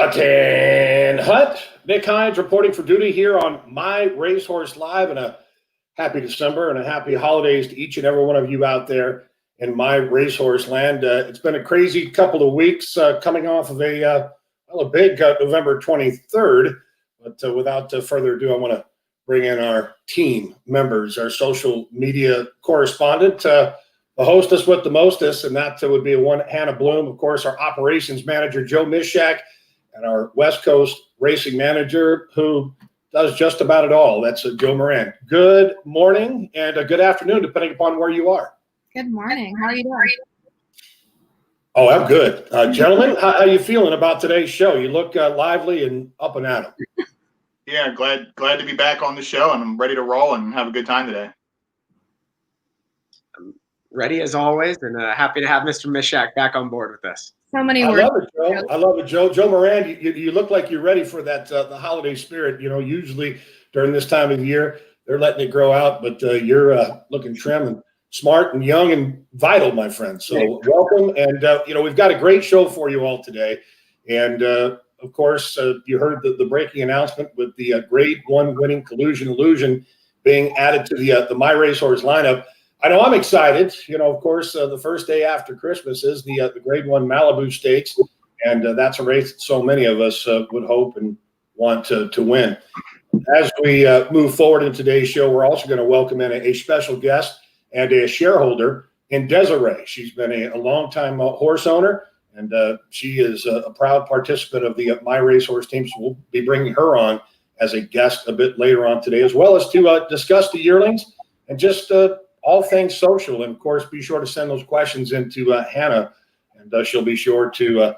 Hutton Hut. Nick Hines reporting for duty here on My Racehorse Live, and a happy December and a happy holidays to each and every one of you out there in My Racehorse Land. It's been a crazy couple of weeks coming off of a big November 23rd. But without further ado, I want to bring in our team members, our social media correspondent, the hostess with the mostest, and that would be one Hannah Bloom, of course, our operations manager, Joe Mishak, and our West Coast racing manager, who does just about it all. That's Joe Moran. Good morning and good afternoon, depending upon where you are. Good morning. How are you doing? Oh, I'm good. Gentlemen, how are you feeling about today's show? You look lively and up and at 'em. Yeah, glad to be back on the show, and I'm ready to roll and have a good time today. I'm ready as always, and happy to have Mr. Mishak back on board with us. So many I words. love it, Joe. I love it, Joe. Joe Moran, you look like you're ready for that the holiday spirit. You know, usually during this time of the year, they're letting it grow out, but you're looking trim and smart and young and vital, my friend. So welcome, and we've got a great show for you all today, and of course, you heard the breaking announcement with the Grade 1 winning Collusion Illusion being added to the My Racehorse lineup. I know I'm excited. You know, of course, the first day after Christmas is the Grade 1 Malibu Stakes, and that's a race that so many of us would hope and want to win. As we move forward in today's show, we're also going to welcome in a special guest and a shareholder in Desiree. She's been a longtime horse owner, and she is a proud participant of the My Racehorse team, so we'll be bringing her on as a guest a bit later on today, as well as to discuss the yearlings and just all things social. And, of course, be sure to send those questions into Hannah, and she'll be sure to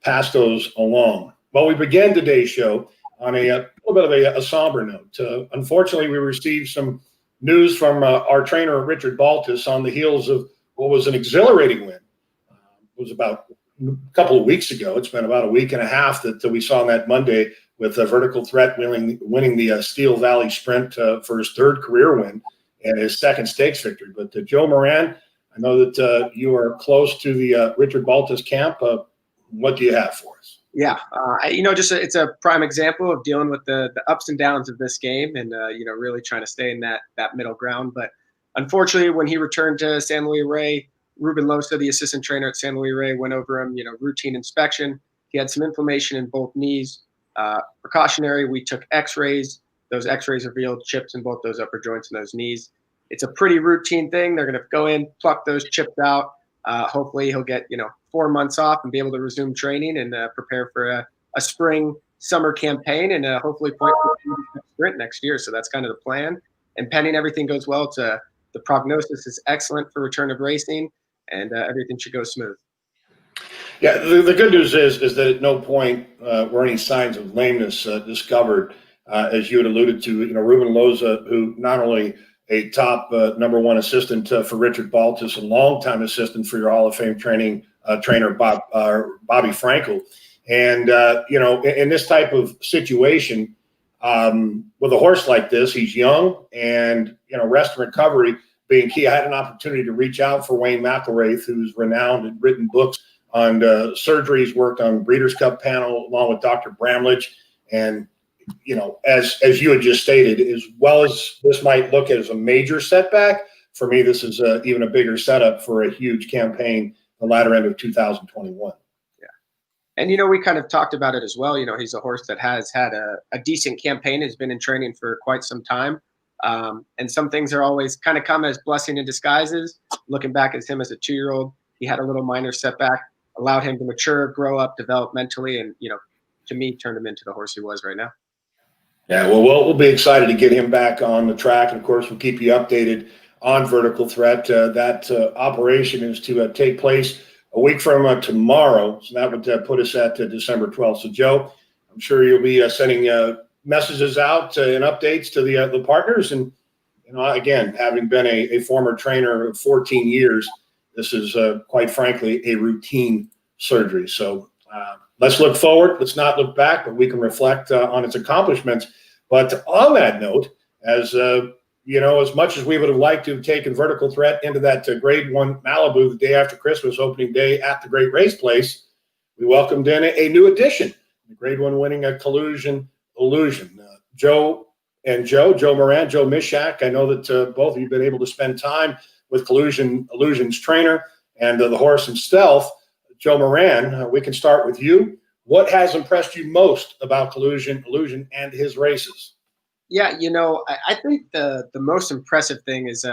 pass those along. Well, we began today's show on a little bit of a somber note. Unfortunately, we received some news from our trainer, Richard Baltus, on the heels of what was an exhilarating win. It was about a couple of weeks ago. It's been about a week and a half that we saw on that Monday with Vertical Threat winning the Steel Valley Sprint for his third career win and his second stakes victory. But Joe Moran, I know that you are close to the Richard Baltus camp. What do you have for us? Yeah, it's a prime example of dealing with the ups and downs of this game, and really trying to stay in that middle ground. But unfortunately, when he returned to San Luis Rey, Ruben Losa, the assistant trainer at San Luis Rey, went over him, routine inspection. He had some inflammation in both knees. Precautionary, we took x-rays. Those x-rays revealed chips in both those upper joints and those knees. It's a pretty routine thing. They're going to go in, pluck those chips out. Hopefully he'll get, 4 months off and be able to resume training and prepare for a spring-summer campaign, and hopefully point for the sprint next year. So that's kind of the plan. And pending everything goes well, the prognosis is excellent for return of racing, and everything should go smooth. Yeah, the good news is that at no point were any signs of lameness discovered, as you had alluded to. Ruben Loza, who not only a top number one assistant for Richard Baltus, a longtime assistant for your Hall of Fame trainer Bobby Frankel, and in this type of situation with a horse like this, he's young, and rest and recovery being key. I had an opportunity to reach out for Wayne McElraith, who's renowned and written books on surgeries, worked on Breeders' Cup panel along with Dr. Bramlage. And, as you had just stated, as well as this might look as a major setback, for me, this is even a bigger setup for a huge campaign the latter end of 2021. Yeah. And, we kind of talked about it as well. He's a horse that has had a decent campaign, has been in training for quite some time. And some things are always kind of come as blessing in disguises. Looking back at him as a 2-year-old, he had a little minor setback, allowed him to mature, grow up developmentally, and, to me, turned him into the horse he was right now. Yeah, well, we'll be excited to get him back on the track. And, of course, we'll keep you updated on Vertical Threat. That operation is to take place a week from tomorrow. So that would put us at December 12th. So, Joe, I'm sure you'll be sending messages out and updates to the partners. And, again, having been a former trainer of 14 years, this is, quite frankly, a routine surgery. So let's look forward. Let's not look back, but we can reflect on its accomplishments. But on that note, as much as we would have liked to have taken Vertical Threat into that Grade 1 Malibu the day after Christmas, opening day at the Great Race Place, we welcomed in a new addition the grade one winning a Collusion Illusion. Joe Moran, Joe Mishak. I know that both of you have been able to spend time with Collusion Illusion's trainer and the horse himself. Joe Moran, we can start with you. What has impressed you most about Collusion Illusion and his races? Yeah, I think the most impressive thing is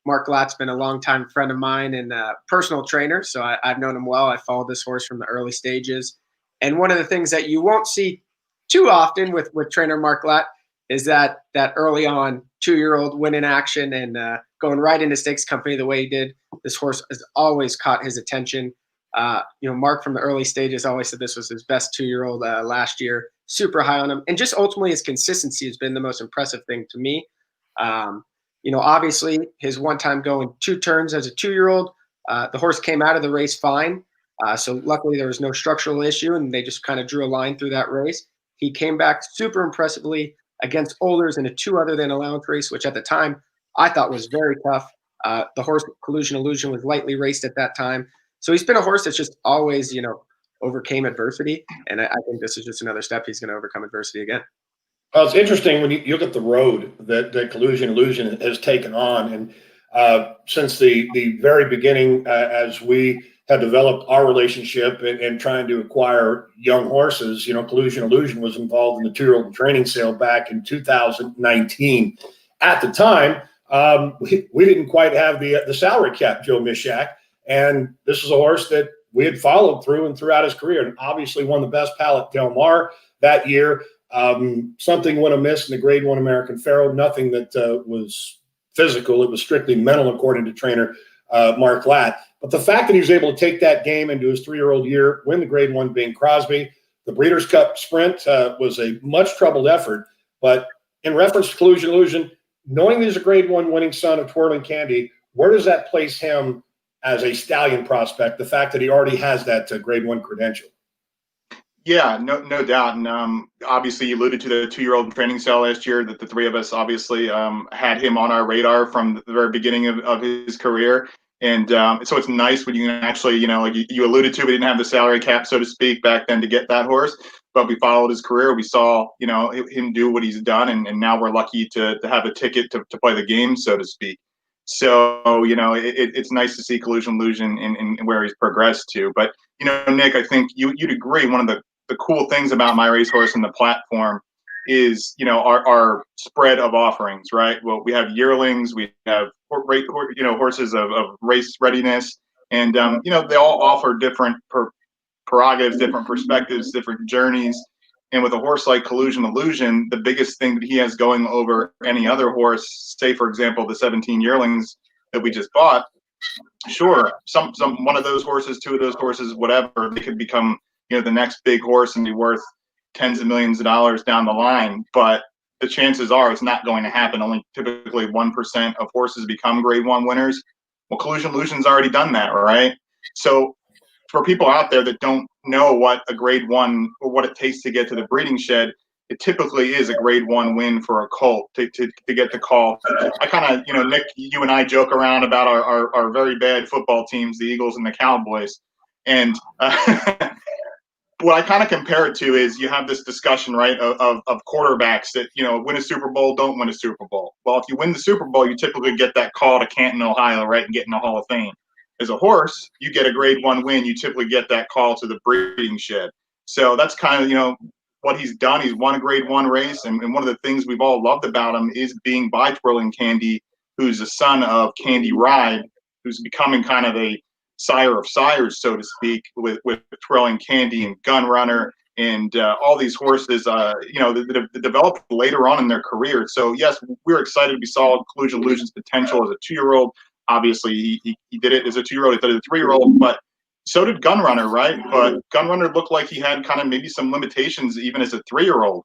Mark Latt's been a longtime friend of mine and personal trainer, so I've known him well. I followed this horse from the early stages, and one of the things that you won't see too often with trainer Mark Latt is that early on 2-year-old winning action and going right into stakes company the way he did. This horse has always caught his attention. Mark from the early stages always said this was his best 2-year-old last year. Super high on him, and just ultimately his consistency has been the most impressive thing to me. Obviously his one time going 2 turns as a 2-year-old, the horse came out of the race fine. So luckily there was no structural issue, and they just kind of drew a line through that race. He came back super impressively against Olders in a 2 other than allowance race, which at the time I thought was very tough. The horse Collusion Illusion was lightly raced at that time. So he's been a horse that's just always, overcame adversity. And I think this is just another step. He's going to overcome adversity again. Well, it's interesting when you look at the road that Collusion Illusion has taken on. And since the very beginning, as we have developed our relationship and trying to acquire young horses, Collusion Illusion was involved in the 2-year-old training sale back in 2019. At the time, we didn't quite have the salary cap, Joe Mishak. And this was a horse that we had followed through and throughout his career, and obviously won the best pal at Del Mar that year. Something went amiss in the Grade 1 American Pharoah. Nothing that was physical. It was strictly mental, according to trainer Mark Latt. But the fact that he was able to take that game into his 3-year-old year, win the Grade 1 Bing Crosby, the Breeders' Cup Sprint was a much troubled effort. But in reference to Collusion Illusion, knowing he's a Grade 1 winning son of Twirling Candy, where does that place him as a stallion prospect, the fact that he already has that Grade 1 credential? Yeah, no doubt. And obviously you alluded to the 2-year-old training sale last year, that the three of us obviously had him on our radar from the very beginning of his career. And so it's nice when you can actually, like you alluded to, we didn't have the salary cap, so to speak, back then to get that horse, but we followed his career. We saw, him do what he's done. And now we're lucky to have a ticket to play the game, so to speak. So, it's nice to see Collusion Illusion in where he's progressed to. But, Nick, I think you'd agree one of the cool things about My Racehorse and the platform is, our spread of offerings, right? Well, we have yearlings, we have, horses of race readiness, and, they all offer different prerogatives, different perspectives, different journeys. And with a horse like Collusion Illusion, the biggest thing that he has going over any other horse, say, for example, the 17 yearlings that we just bought, sure, some one of those horses, 2 of those horses, whatever, they could become, the next big horse and be worth tens of millions of dollars down the line. But the chances are it's not going to happen. Only typically 1% of horses become Grade 1 winners. Well, Collusion Illusion's already done that, right? So for people out there that don't know what a Grade 1 or what it takes to get to the breeding shed, it typically is a Grade 1 win for a colt to get the call. I kind of, Nick, you and I joke around about our very bad football teams, the Eagles and the Cowboys. And what I kind of compare it to is you have this discussion, right, of quarterbacks that, win a Super Bowl, don't win a Super Bowl. Well, if you win the Super Bowl, you typically get that call to Canton, Ohio, right, and get in the Hall of Fame. As a horse, you get a Grade 1 win, you typically get that call to the breeding shed. So that's kind of, what he's done. He's won a Grade 1 race, and one of the things we've all loved about him is being by Twirling Candy, who's the son of Candy Ride, who's becoming kind of a sire of sires, so to speak, with Twirling Candy and Gun Runner and all these horses, that developed later on in their career. So yes, we're excited. We saw Collusion Illusion's potential as a 2-year-old. Obviously, he did it as a 2-year-old. He did it as a 3-year-old, but so did Gun Runner, right? But Gun Runner looked like he had kind of maybe some limitations even as a 3-year-old.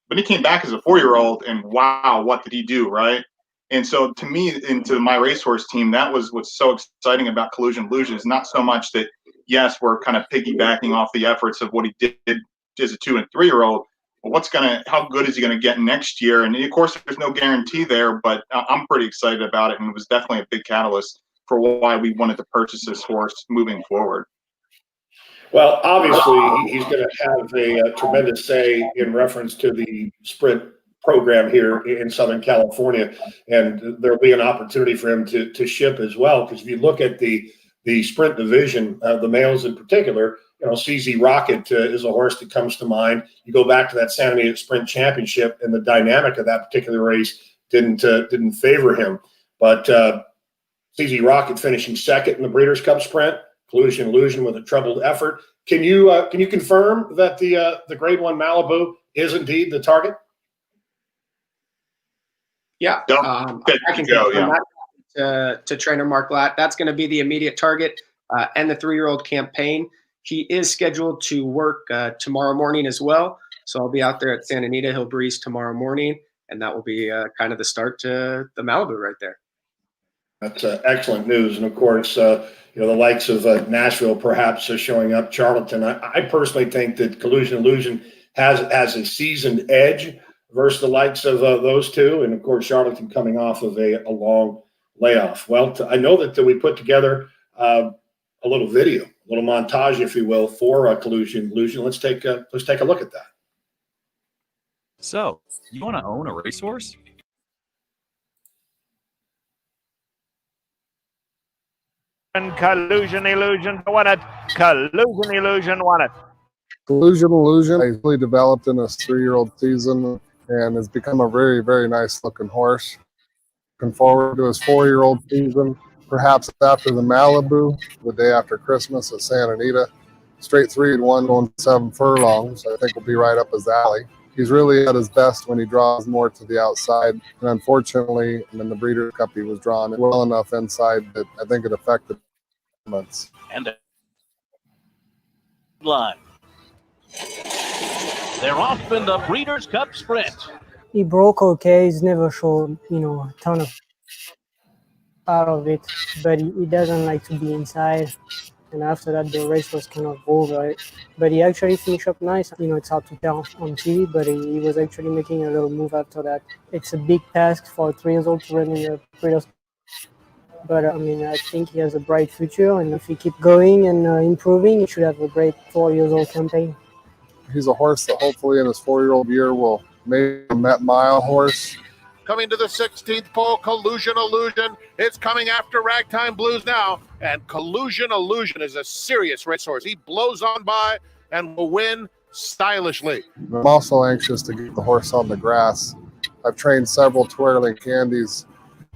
But he came back as a 4-year-old, and wow, what did he do, right? And so to me, into My Racehorse team, that was what's so exciting about Collusion Illusion, is not so much that, yes, we're kind of piggybacking off the efforts of what he did as a 2- and 3-year-old. But how good is he going to get next year? And of course, there's no guarantee there, but I'm pretty excited about it. And it was definitely a big catalyst for why we wanted to purchase this horse moving forward. Well, obviously, he's going to have a tremendous say in reference to the sprint program here in Southern California, and there'll be an opportunity for him to ship as well. Because if you look at the sprint division, the males in particular, CZ Rocket is a horse that comes to mind. You go back to that Santa Anita Sprint Championship, and the dynamic of that particular race didn't favor him. But CZ Rocket finishing second in the Breeders' Cup Sprint. Collusion Illusion with a troubled effort. Can you confirm that the Grade 1 Malibu is indeed the target? Yeah, I can confirm that to trainer Mark Latt. That's going to be the immediate target and the 3-year-old campaign. He is scheduled to work tomorrow morning as well. So I'll be out there at Santa Anita. He'll breeze tomorrow morning, and that will be kind of the start to the Malibu right there. That's excellent news. And of course, the likes of Nashville perhaps showing up, Charlton. I personally think that Collusion Illusion has a seasoned edge versus the likes of those two. And of course, Charlton coming off of a long layoff. Well, I know that we put together a little video, a little montage, if you will, for Collusion Illusion. Let's take a look at that. So, you want to own a racehorse? And Collusion Illusion won it. Collusion Illusion won it. Collusion Illusion is really developed in his 3-year-old season and has become a very, very nice looking horse. Looking forward to his 4-year-old season, perhaps after the Malibu, the day after Christmas at Santa Anita. Straight 3-1 going 7 furlongs. I think will be right up his alley. He's really at his best when he draws more to the outside. And unfortunately, in the Breeders' Cup, he was drawn well enough inside that I think it affected performance. And line. They're off in the Breeders' Cup Sprint. He broke okay. He's never shown, a ton of out of it, but he doesn't like to be inside. And after that, the race was kind of over. But he actually finished up nice. It's hard to tell on TV, but he was actually making a little move after that. It's a big task for a 3-year-old to run in the Breeders' Cup. But, I think he has a bright future. And if he keeps going and improving, he should have a great 4-year-old campaign. He's a horse that hopefully in his 4-year-old year will make a Met Mile horse. Coming to the 16th pole, Collusion Illusion. It's coming after Ragtime Blues now. And Collusion Illusion is a serious racehorse. He blows on by and will win stylishly. I'm also anxious to get the horse on the grass. I've trained several twirling candies,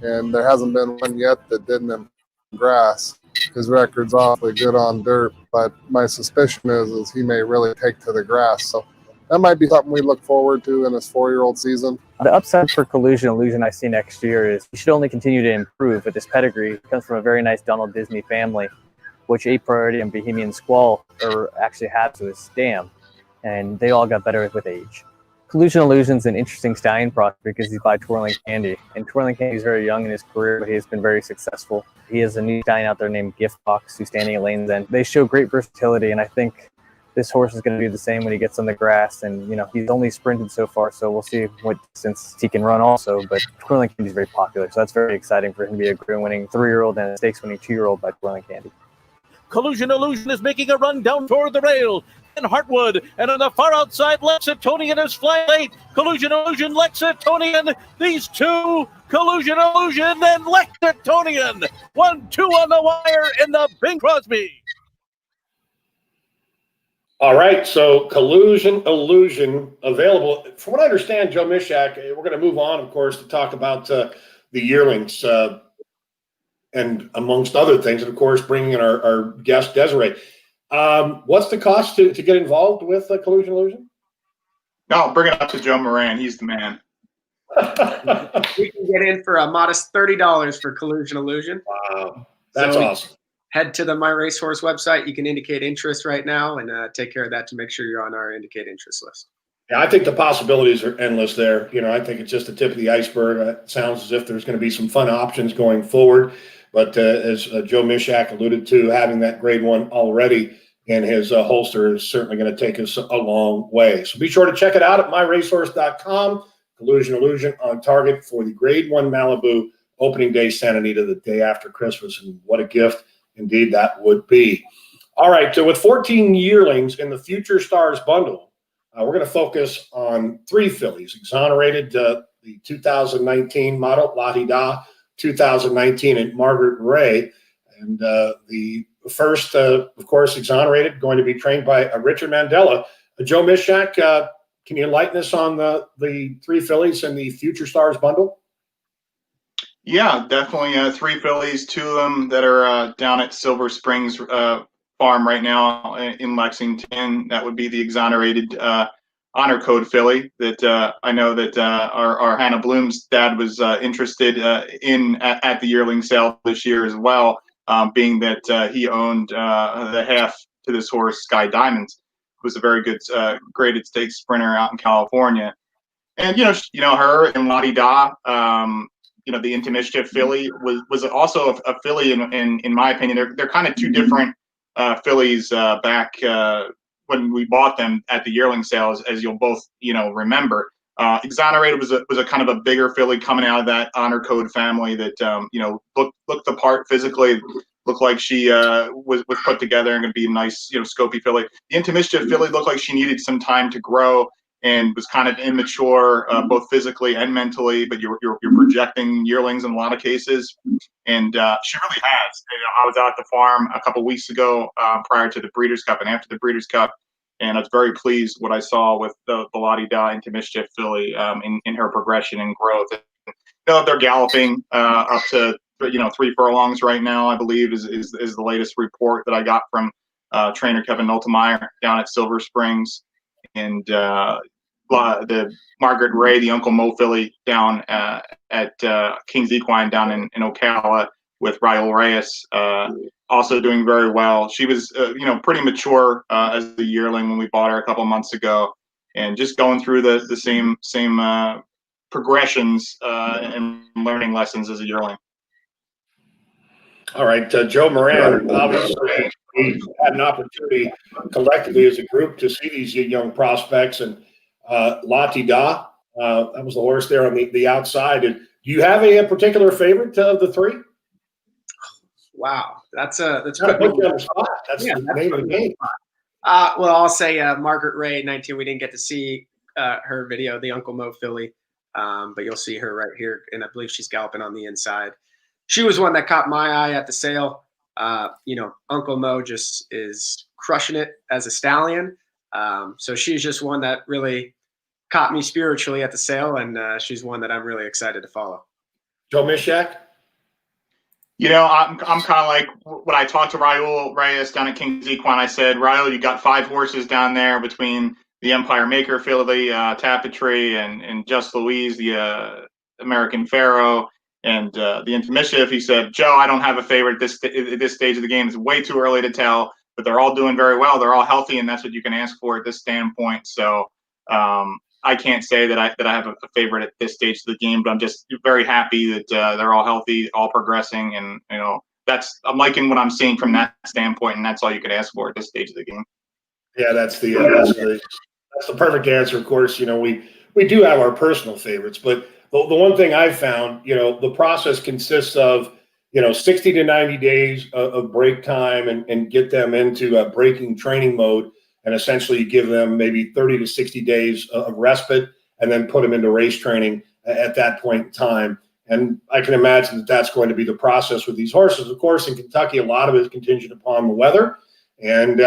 and there hasn't been one yet that didn't in grass. His record's awfully good on dirt, but my suspicion is he may really take to the grass. So that might be something we look forward to in his 4-year-old season. The upside for Collusion Illusion I see next year is he should only continue to improve with his pedigree. He comes from a very nice Donald Disney family, which A Priority and Bohemian Squall actually had to his dam, and they all got better with age. Collusion Illusion's an interesting stallion prospect because he's by Twirling Candy, and Twirling Candy is very young in his career, but he has been very successful. He has a new stallion out there named Gift Box who's standing at Lane's End. They show great versatility, and I think this horse is going to be the same when he gets on the grass. And, he's only sprinted so far, so we'll see what distance he can run also. But Twirling Candy is very popular, so that's very exciting for him to be a Grade-winning 3-year-old and a stakes-winning 2-year-old by Twirling Candy. Collusion Illusion is making a run down toward the rail. And Hartwood, and on the far outside, Lexitonian is flying late. Collusion Illusion, Lexitonian, these two, Collusion Illusion and Lexitonian. 1-2 on the wire in the Bing Crosby. All right, so Collusion Illusion available. From what I understand, Joe Mishak, we're going to move on, of course, to talk about the yearlings and amongst other things, and of course, bringing in our guest, Desiree. What's the cost to get involved with Collusion Illusion? No, bring it up to Joe Moran. He's the man. We can get in for a modest $30 for Collusion Illusion. Wow, that's awesome. Head to the My Racehorse website. You can indicate interest right now and take care of that to make sure you're on our indicate interest list. Yeah, I think the possibilities are endless there. I think it's just the tip of the iceberg. It sounds as if there's going to be some fun options going forward. But as Joe Mishak alluded to, having that Grade 1 already in his holster is certainly going to take us a long way. So be sure to check it out at myracehorse.com. Collusion Illusion on target for the Grade 1 Malibu opening day Santa Anita the day after Christmas. And what a gift indeed that would be. All right, so with 14 yearlings in the Future Stars bundle, we're going to focus on 3 fillies, exonerated the 2019 model, Lottie Da, 2019, and Margaret Ray. And the first, of course, exonerated, going to be trained by Richard Mandela. Joe Mishak, can you enlighten us on the 3 fillies in the Future Stars bundle? Yeah, definitely 3 fillies, 2 of them that are down at Silver Springs farm right now in Lexington. That would be the exonerated honor code filly that I know that our Hannah Bloom's dad was interested in at the yearling sale this year as well, being that he owned the half to this horse, Sky Diamonds, who's a very good graded stakes sprinter out in California. And her and Lottie Da, the Into Mischief filly was also a filly in my opinion. They're kind of 2 different fillies back when we bought them at the yearling sales, as you'll both remember. Exonerated was a kind of a bigger filly coming out of that honor code family that looked the part physically, looked like she was put together and going to be a nice scopy filly. The Into Mischief filly looked like she needed some time to grow and was kind of immature, both physically and mentally. But you're projecting yearlings in a lot of cases, and she really has. I was out at the farm a couple weeks ago, prior to the Breeders' Cup and after the Breeders' Cup, and I was very pleased what I saw with the Lottie Da Into Mischief filly in her progression and growth. They're galloping up to 3 furlongs right now, I believe, is the latest report that I got from trainer Kevin Noltemeyer down at Silver Springs. And the Margaret Ray, the Uncle Mo filly down at King's Equine down in Ocala with Raul Reyes, also doing very well. She was, pretty mature as a yearling when we bought her a couple months ago, and just going through the same progressions and learning lessons as a yearling. All right, Joe Moran, obviously we had an opportunity collectively as a group to see these young prospects, and Lottie Da, that was the horse there on the outside. And do you have a particular favorite of the 3? Wow, that's Put you on the spot. That's the name of the game. Well, I'll say Margaret Ray, 19. We didn't get to see her video, the Uncle Mo filly, but you'll see her right here, and I believe she's galloping on the inside. She was one that caught my eye at the sale. Uncle Mo just is crushing it as a stallion. So she's just one that really caught me spiritually at the sale, and she's one that I'm really excited to follow. Joe Mishak? I'm kind of like when I talked to Raul Reyes down at King's Equine, I said, Raul, you got 5 horses down there between the Empire Maker filly, Tapestry, and Just Louise, the American Pharaoh, and the Into Mischief. He said, Joe, I don't have a favorite at this stage of the game. It's way too early to tell, but they're all doing very well. They're all healthy, and that's what you can ask for at this standpoint. So I can't say that I have a favorite at this stage of the game, but I'm just very happy that they're all healthy, all progressing, and I'm liking what I'm seeing from that standpoint, and that's all you could ask for at this stage of the game. Yeah, that's the perfect answer. Of course, we do have our personal favorites, but the one thing I've found, the process consists of 60 to 90 days of break time and get them into a breaking training mode. And essentially you give them maybe 30 to 60 days of respite and then put them into race training at that point in time. And I can imagine that that's going to be the process with these horses. Of course, in Kentucky, a lot of it is contingent upon the weather. And,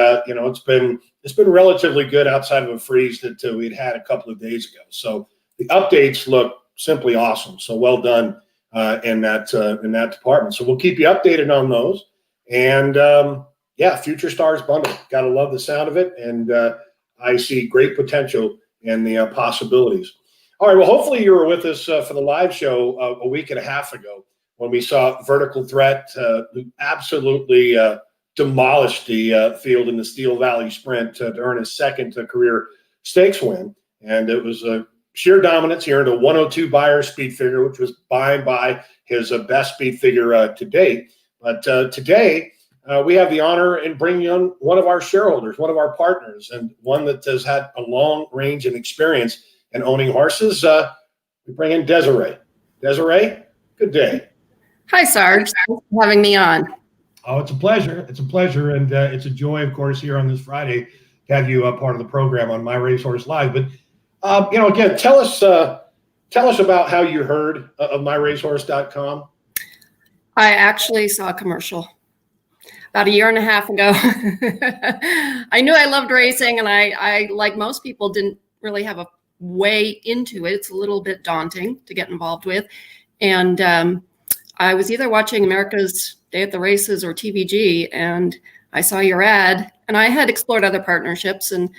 it's been relatively good outside of a freeze that we'd had a couple of days ago. So the updates look simply awesome. So well done in that department. So we'll keep you updated on those. And, Future Stars bundle. Got to love the sound of it, and I see great potential in the possibilities. All right, well, hopefully you were with us for the live show a week and a half ago when we saw Vertical Threat who absolutely demolished the field in the Steel Valley Sprint to earn his second career stakes win, and it was a sheer dominance. He earned a 102 Beyer speed figure, which was by his best speed figure to date. But today, we have the honor in bringing on one of our shareholders, one of our partners, and one that has had a long range of experience in owning horses. We bring in Desiree. Desiree, good day. Hi, Sarge. Thanks for having me on. Oh, it's a pleasure. It's a pleasure, and it's a joy, of course, here on this Friday to have you part of the program on My Racehorse Live. But again, tell us about how you heard of MyRacehorse.com. I actually saw a commercial about a year and a half ago. I knew I loved racing, and I, like most people, didn't really have a way into it. It's a little bit daunting to get involved with. And I was either watching America's Day at the Races or TVG, and I saw your ad, and I had explored other partnerships, and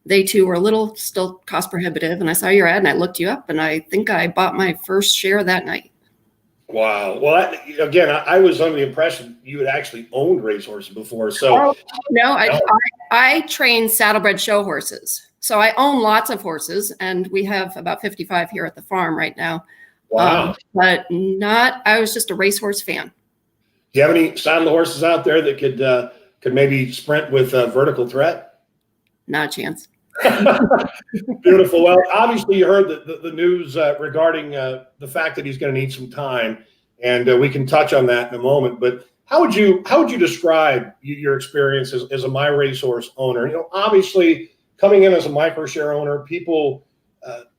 they too were a little still cost prohibitive. And I saw your ad, and I looked you up, and I think I bought my first share that night. Wow. Well, I was under the impression you had actually owned racehorses before. So no, I train saddlebred show horses. So I own lots of horses, and we have about 55 here at the farm right now. Wow. But I was just a racehorse fan. Do you have any saddle horses out there that could maybe sprint with vertical threat? Not a chance. Beautiful. Well, obviously you heard the news regarding the fact that he's going to need some time, and we can touch on that in a moment. But how would you describe your experience as a My Racehorse owner? Obviously coming in as a micro share owner, people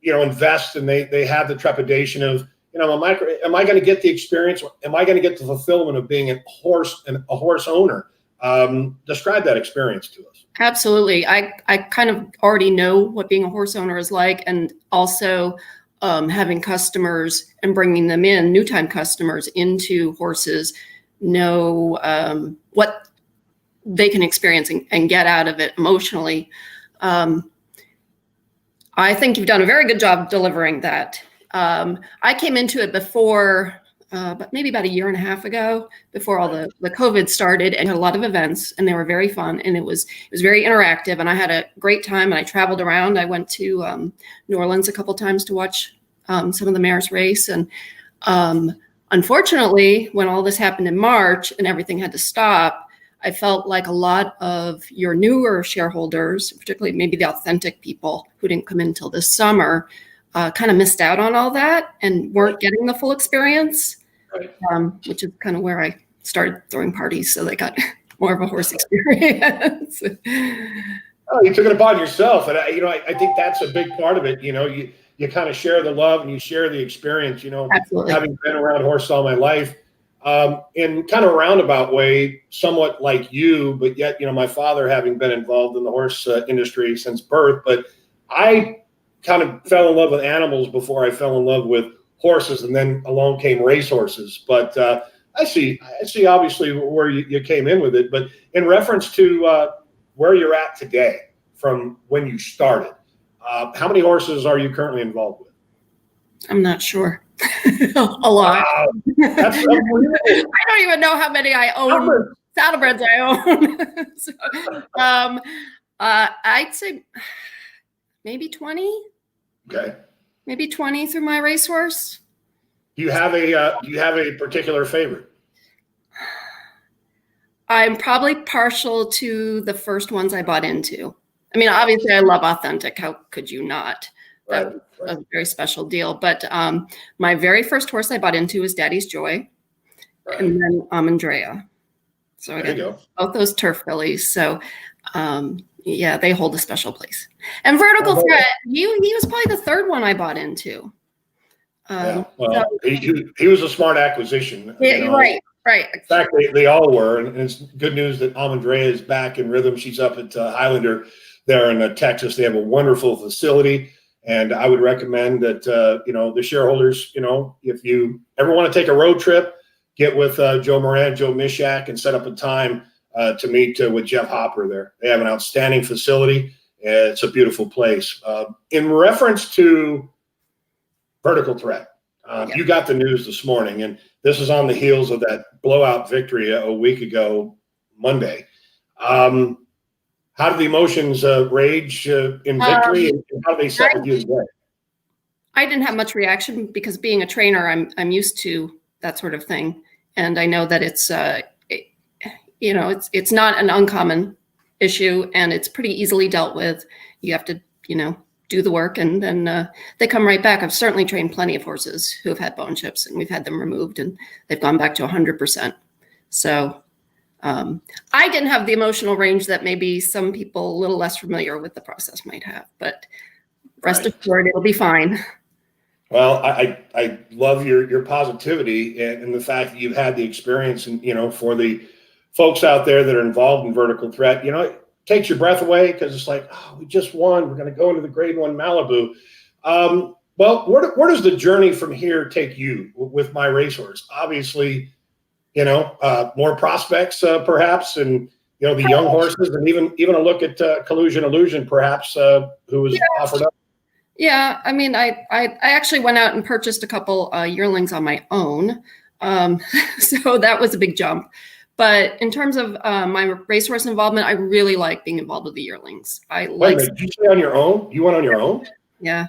invest, and they have the trepidation of am I going to get the experience? Am I going to get the fulfillment of being a horse owner? Describe that experience to us. Absolutely. I kind of already know what being a horse owner is like, and also having customers and bringing them in, new time customers into horses, know what they can experience and get out of it emotionally. I think you've done a very good job delivering that. I came into it before, but maybe about a year and a half ago, before all the COVID started, and had a lot of events, and they were very fun, and it was very interactive, and I had a great time, and I traveled around. I went to New Orleans a couple times to watch some of the mares race, and unfortunately, when all this happened in March and everything had to stop, I felt like a lot of your newer shareholders, particularly maybe the authentic people who didn't come in until this summer, kind of missed out on all that and weren't getting the full experience, which is kind of where I started throwing parties, so they got more of a horse experience. Oh, you took it upon yourself, and I think that's a big part of it. You kind of share the love and you share the experience. Absolutely. Having been around horses all my life, in kind of a roundabout way, somewhat like you, but yet my father having been involved in the horse industry since birth, but I kind of fell in love with animals before I fell in love with horses, and then along came racehorses. But I see obviously where you came in with it. But in reference to where you're at today from when you started, how many horses are you currently involved with? I'm not sure. A lot. Wow. That's unbelievable. I don't even know how many I own. Saddlebreds I own. So, I'd say maybe 20. Okay. Maybe 20 through My Racehorse. Do you have a particular favorite? I'm probably partial to the first ones I bought into. I mean, obviously I love Authentic. How could you not? That was a very special deal. But my very first horse I bought into was Daddy's Joy, and then Amandrea. So I got both those turf fillies. So yeah, they hold a special place. And Vertical Threat, he was probably the third one I bought into. He was a smart acquisition. Yeah, right. In fact, they all were, and it's good news that Amandrea is back in rhythm. She's up at Highlander there in Texas. They have a wonderful facility, and I would recommend that the shareholders, if you ever want to take a road trip, get with Joe Moran, Joe Mishak, and set up a time to meet with Jeff Hopper there. They have an outstanding facility. It's a beautiful place. In reference to Vertical Threat, you got the news this morning, and this is on the heels of that blowout victory a week ago, Monday. How did the emotions rage in victory, and how do they set with you today? I didn't have much reaction because being a trainer, I'm used to that sort of thing, and I know that it's it's not an uncommon issue, and it's pretty easily dealt with. You have to do the work, and then they come right back. I've certainly trained plenty of horses who have had bone chips, and we've had them removed, and they've gone back to 100%. So I didn't have the emotional range that maybe some people a little less familiar with the process might have, but rest assured, it'll be fine. Well, I love your positivity and the fact that you've had the experience, and for the folks out there that are involved in vertical threat, it takes your breath away because it's like, oh, we just won. We're going to go into the Grade 1 Malibu. Well, where does the journey from here take you with My Racehorse? Obviously, more prospects perhaps, and the young horses, and even a look at Collusion Illusion perhaps, who was offered up. Yeah, I mean, I actually went out and purchased a couple yearlings on my own, so that was a big jump. But in terms of my racehorse involvement, I really like being involved with the yearlings. Wait a minute, did you say on your own? You went on your own? Yeah.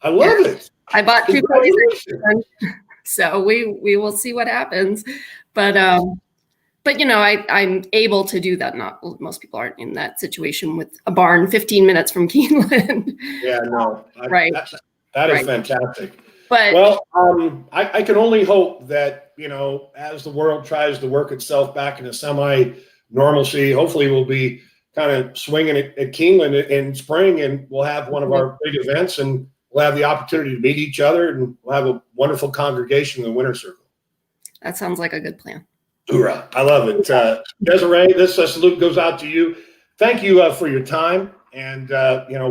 I love it. I bought 2 ponies, so we will see what happens. But I'm able to do that. Not most people aren't in that situation with a barn 15 minutes from Keeneland. Yeah, no. Right. That is fantastic. But well, I can only hope that, as the world tries to work itself back into semi-normalcy, hopefully we'll be kind of swinging at Keeneland in spring, and we'll have one of our big events, and we'll have the opportunity to meet each other, and we'll have a wonderful congregation in the winter circle. That sounds like a good plan. Hoorah. I love it. Desiree, this salute goes out to you. Thank you for your time. And,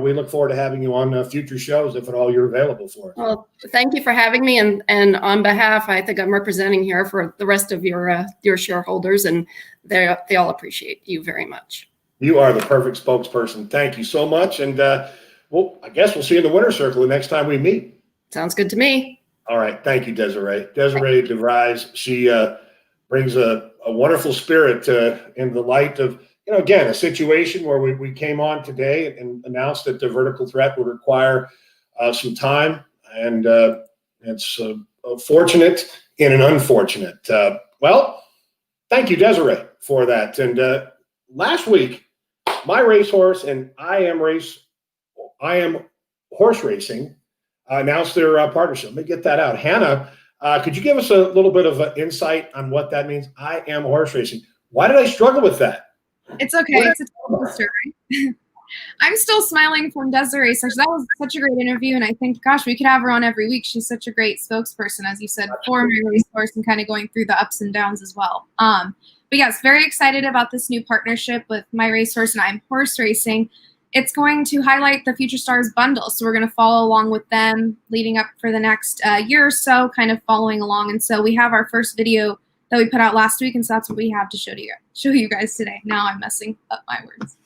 we look forward to having you on future shows, if at all you're available for us. Well, thank you for having me. And on behalf, I think I'm representing here for the rest of your shareholders, and they all appreciate you very much. You are the perfect spokesperson. Thank you so much. And, I guess we'll see you in the winter circle the next time we meet. Sounds good to me. All right. Thank you, Desiree. Desiree DeVries, she brings a wonderful spirit in the light of, again, a situation where we came on today and announced that the vertical threat would require some time. And it's fortunate in an unfortunate. Well, thank you, Desiree, for that. And last week, My Racehorse and I Am Horse Racing announced their partnership. Let me get that out. Hannah, could you give us a little bit of an insight on what that means? I Am Horse Racing. Why did I struggle with that? It's okay. It's a total story. I'm still smiling from Desiree. So that was such a great interview, and I think, gosh, we could have her on every week. She's such a great spokesperson, as you said, for My Racehorse, and kind of going through the ups and downs as well. But yes, very excited about this new partnership with My Racehorse and I'm Horse Racing. It's going to highlight the Future Stars bundle, so we're going to follow along with them leading up for the next year or so, kind of following along. And so we have our first video that we put out last week, and so that's what we have to show you guys today. Now I'm messing up my words.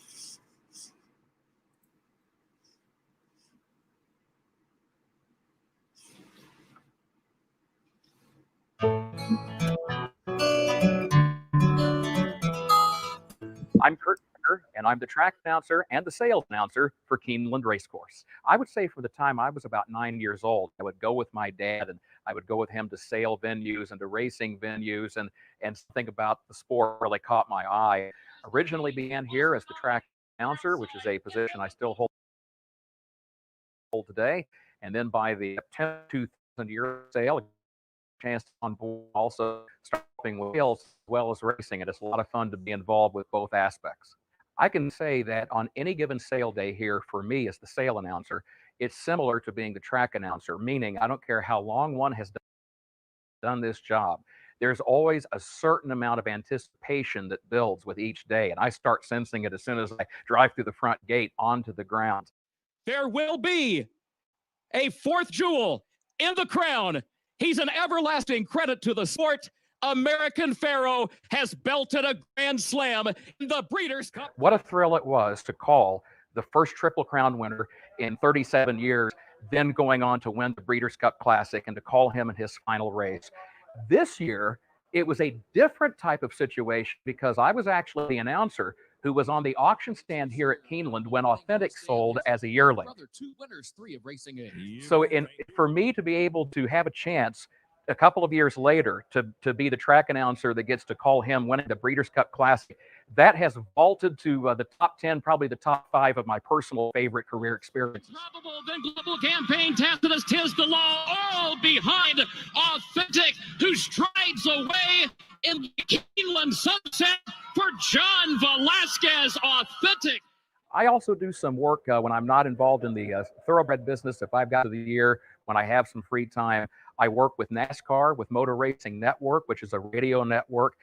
I'm Kurt, and I'm the track announcer and the sales announcer for Keeneland Racecourse. I would say for the time I was about 9 years old, I would go with my dad, and I would go with him to sale venues and to racing venues, and something about the sport really caught my eye. Originally began here as the track announcer, which is a position I still hold today, and then by the 2000-year sale, a chance on board also starting with sales as well as racing, and it's a lot of fun to be involved with both aspects. I can say that on any given sale day here, for me as the sale announcer, it's similar to being the track announcer, meaning I don't care how long one has done this job. There's always a certain amount of anticipation that builds with each day, and I start sensing it as soon as I drive through the front gate onto the ground. There will be a fourth jewel in the crown. He's an everlasting credit to the sport. American Pharoah has belted a Grand Slam in the Breeders' Cup. What a thrill it was to call the first Triple Crown winner in 37 years, then going on to win the Breeders' Cup Classic, and to call him in his final race. This year, it was a different type of situation because I was actually the announcer who was on the auction stand here at Keeneland when Authentic sold as a yearling. So for me to be able to have a chance a couple of years later to be the track announcer that gets to call him winning the Breeders' Cup Classic, that has vaulted to the top 10, probably the top 5 of my personal favorite career experiences. Probable then global campaign, Tacitus, 'tis the law, all behind Authentic, who strides away in the Keeneland sunset for John Velasquez, authentic. I also do some work when I'm not involved in the thoroughbred business. If I've got the year when I have some free time, I work with NASCAR, with Motor Racing Network, which is a radio network.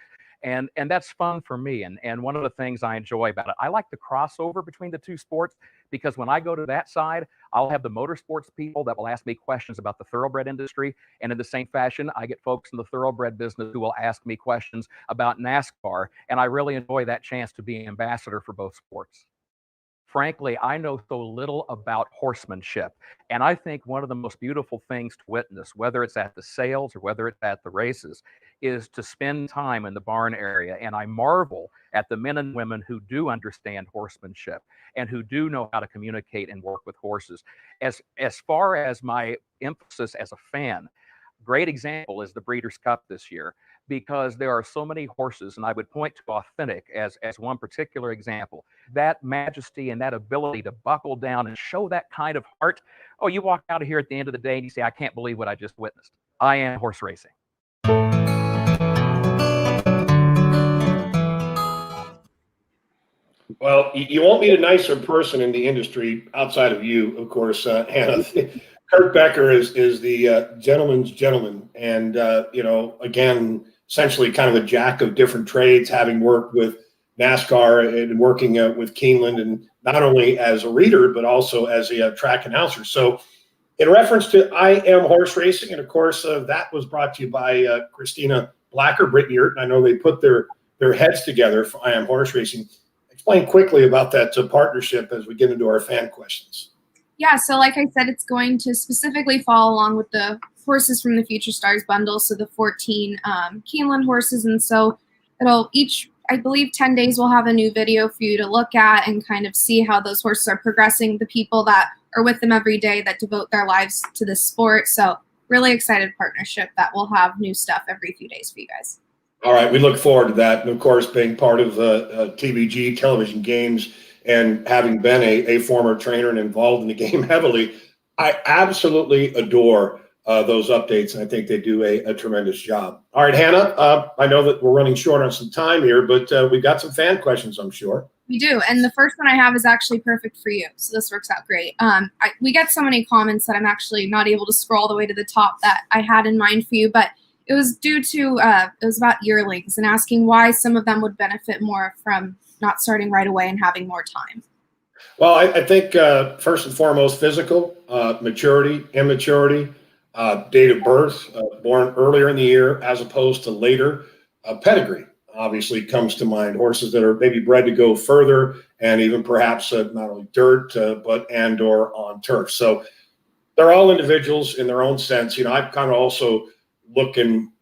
And that's fun for me. And one of the things I enjoy about it, I like the crossover between the two sports, because when I go to that side, I'll have the motorsports people that will ask me questions about the thoroughbred industry. And in the same fashion, I get folks in the thoroughbred business who will ask me questions about NASCAR. And I really enjoy that chance to be an ambassador for both sports. Frankly, I know so little about horsemanship. And I think one of the most beautiful things to witness, whether it's at the sales or whether it's at the races, is to spend time in the barn area. And I marvel at the men and women who do understand horsemanship and who do know how to communicate and work with horses. As far as my emphasis as a fan, great example is the Breeders' Cup this year, because there are so many horses, and I would point to Authentic as one particular example. That majesty and that ability to buckle down and show that kind of heart. Oh, you walk out of here at the end of the day and you say, I can't believe what I just witnessed. I am horse racing. Well, you won't meet a nicer person in the industry outside of you, of course, Hannah. Kurt Becker is the gentleman's gentleman. And, again, essentially kind of a jack of different trades, having worked with NASCAR and working with Keeneland, and not only as a reader, but also as a track announcer. So in reference to I Am Horse Racing, and of course, that was brought to you by Christina Blacker, Brittany Yurt, and I know they put their heads together for I Am Horse Racing. Explain quickly about that partnership as we get into our fan questions. Yeah, so like I said, it's going to specifically follow along with the horses from the Future Stars bundle, so the 14 Keeneland horses. And so it'll I believe 10 days we'll have a new video for you to look at and kind of see how those horses are progressing, the people that are with them every day that devote their lives to this sport. So really excited partnership that will have new stuff every few days for you guys. All right, we look forward to that. And of course, being part of TVG, Television Games, and having been a former trainer and involved in the game heavily, I absolutely adore those updates, and I think they do a tremendous job. All right, Hannah, I know that we're running short on some time here, but we've got some fan questions, I'm sure. We do, and the first one I have is actually perfect for you, so this works out great. We get so many comments that I'm actually not able to scroll all the way to the top that I had in mind for you, but it was due to, it was about yearlings and asking why some of them would benefit more from not starting right away and having more time. Well, I think first and foremost, physical, maturity, immaturity, date of birth, born earlier in the year as opposed to later. Pedigree obviously comes to mind. Horses that are maybe bred to go further, and even perhaps not only dirt, but or on turf. So they're all individuals in their own sense. I'm kind of also looking,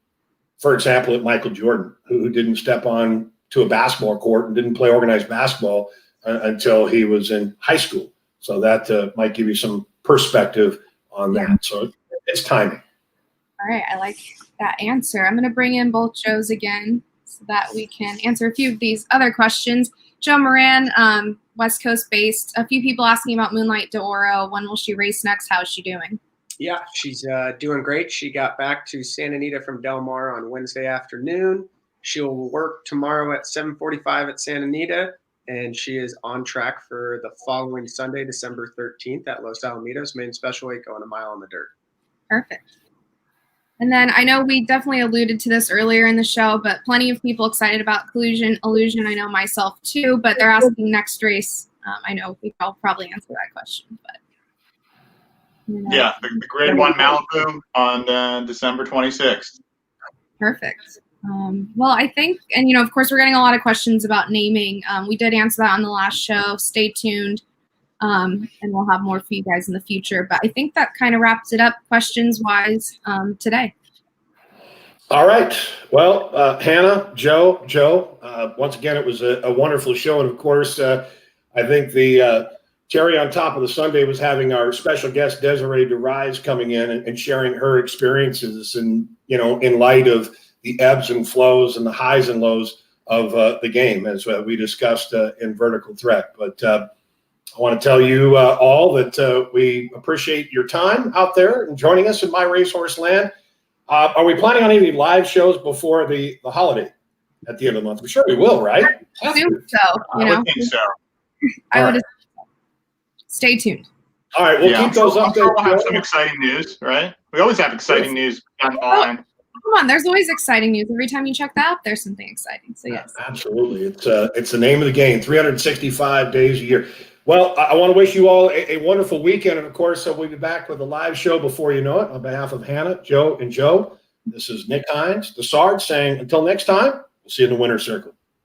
for example, at Michael Jordan, who didn't step on to a basketball court and didn't play organized basketball until he was in high school. So that might give you some perspective on that. So it's timing. All right, I like that answer. I'm going to bring in both Joes again so that we can answer a few of these other questions. Joe Moran, West Coast based. A few people asking about Moonlight d'Oro. When will she race next? How is she doing? Yeah, she's doing great. She got back to Santa Anita from Del Mar on Wednesday afternoon. She'll work tomorrow at 7:45 at Santa Anita, and she is on track for the following Sunday, December 13th at Los Alamitos, main special weight, going a mile on the dirt. Perfect. And then I know we definitely alluded to this earlier in the show, but plenty of people excited about Collusion Illusion. I know myself too, but they're asking next race. I know I'll probably answer that question, but. Yeah, the Grade 1 Malibu on December 26th. Perfect. Well, I think, and of course, we're getting a lot of questions about naming. We did answer that on the last show. Stay tuned, and we'll have more for you guys in the future. But I think that kind of wraps it up questions-wise today. All right. Well, Hannah, Joe, once again, it was a wonderful show. And, of course, I think the cherry on top of the sundae was having our special guest, Desiree DeRise, coming in and sharing her experiences and, in light of the ebbs and flows and the highs and lows of the game, as we discussed in Vertical Threat. But I want to tell you all that we appreciate your time out there and joining us in My Racehorse Land. Are we planning on any live shows before the holiday at the end of the month? I'm sure we will, right? I assume so. I would think so. I All would right. stay tuned. All right, we'll Yeah, keep those I'm sure updates. we'll have some exciting news, right? We always have exciting news down the Oh, line. come on, there's always exciting news. Every time you check the app, there's something exciting. So yes. Absolutely. It's the name of the game, 365 days a year. Well, I want to wish you all a wonderful weekend. And of course, we'll be back with a live show before you know it. On behalf of Hannah, Joe, and Joe, this is Nick Hines, the Sarge, saying until next time, we'll see you in the winner's circle.